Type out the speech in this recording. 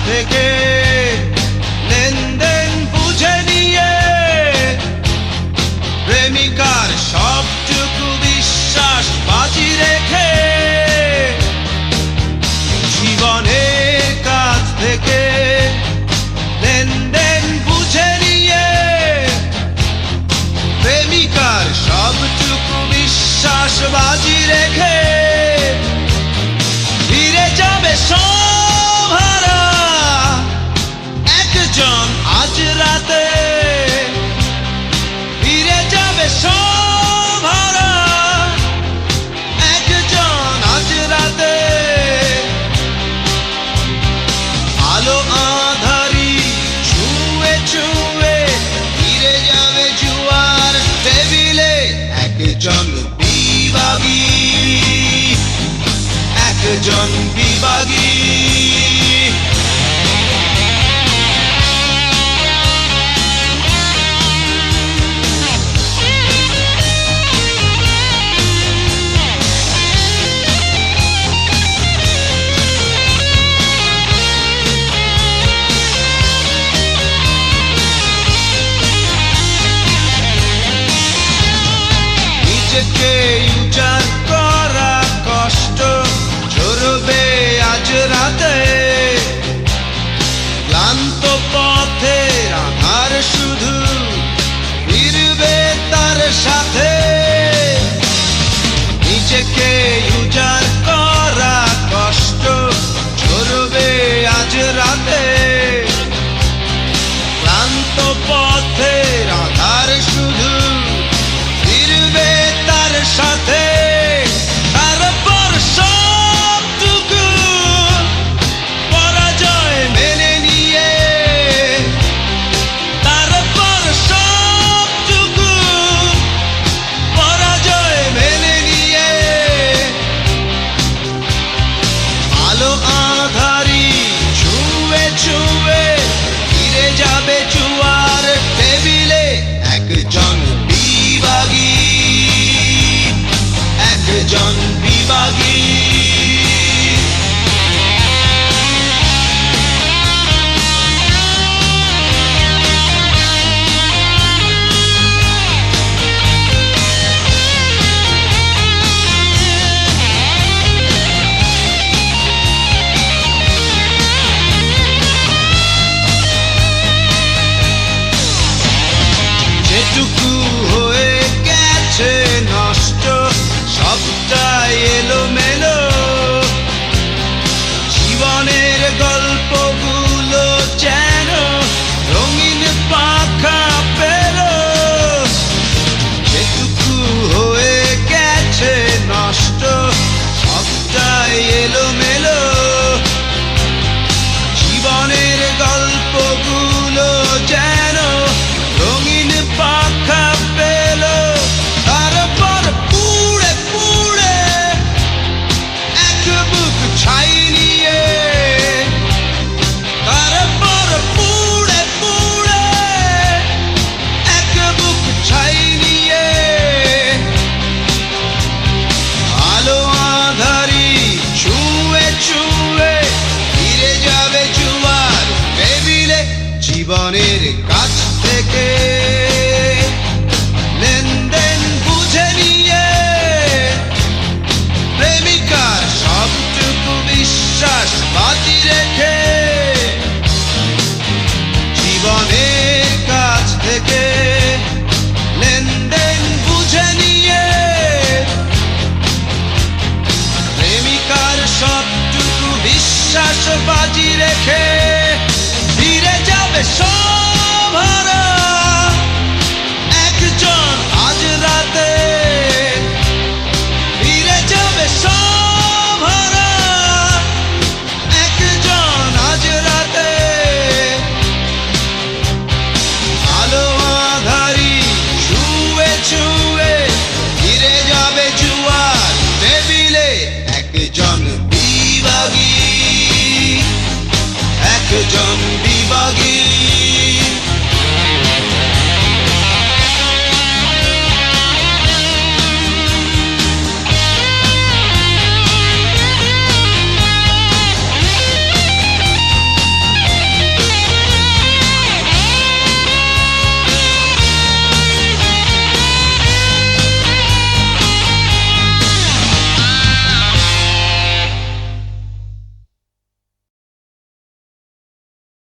থেকে লেনদেন বুঝে নিয়ে প্রেমিকার সবটুকু বিশ্বাস বাজি রেখে জীবনের কাছ থেকে লেনদেন বুঝে নিয়ে প্রেমিকার সবটুকু বিশ্বাস বাজি রেখে ফিরে যাবে সব হারা একজন আজ রাতে, ফিরে যাবে সব হারা একজন আজ রাতে। আলো আঁধারি ছুঁয়ে ছুঁয়ে ফিরে যাবে জুয়ার টেবিলে একজন বিভাগী, একজন বিভাগী। নিজেকে উজাড় করা কষ্ট ঝরবে আজ রাতে, ক্লান্ত পথের আধার শুধু ফিরবে তার সাথে। নিজেকে উজাড় করা কষ্ট ঝরবে আজ রাতে, ক্লান্ত পথের আধার শুধু ফিরবে তার সাথে। তারপর সবটুকু পরাজয় মেনে নিয়ে, তারপর সবটুকু পরাজয় মেনে নিয়ে আলো আঁধারি ছুঁয়ে ছুঁয়ে ফিরে যাবে জুয়ার টেবিলে একজন বিভাগী, একজন বিভাগী। যেটুকু হয়ে গেছে নষ্ট সবটাই এলোমেলো, জীবনের গল্পগুলো যেন রঙিন পাখা পেল। যেটুকু হয়ে গেছে নষ্ট সবটাই এলোমেলো, জীবনের গল্পগুলো যেন রঙিন পাখা পেল। তারপর পুড়ে পুড়ে এক বুক ছাই নিয়ে, তারপর পুড়ে পুড়ে এক বুক ছাই নিয়ে আলো আঁধারি ছুঁয়ে ছুঁয়ে ফিরে যাবে জুয়ার টেবিলে জীবনের কাছ থেকে।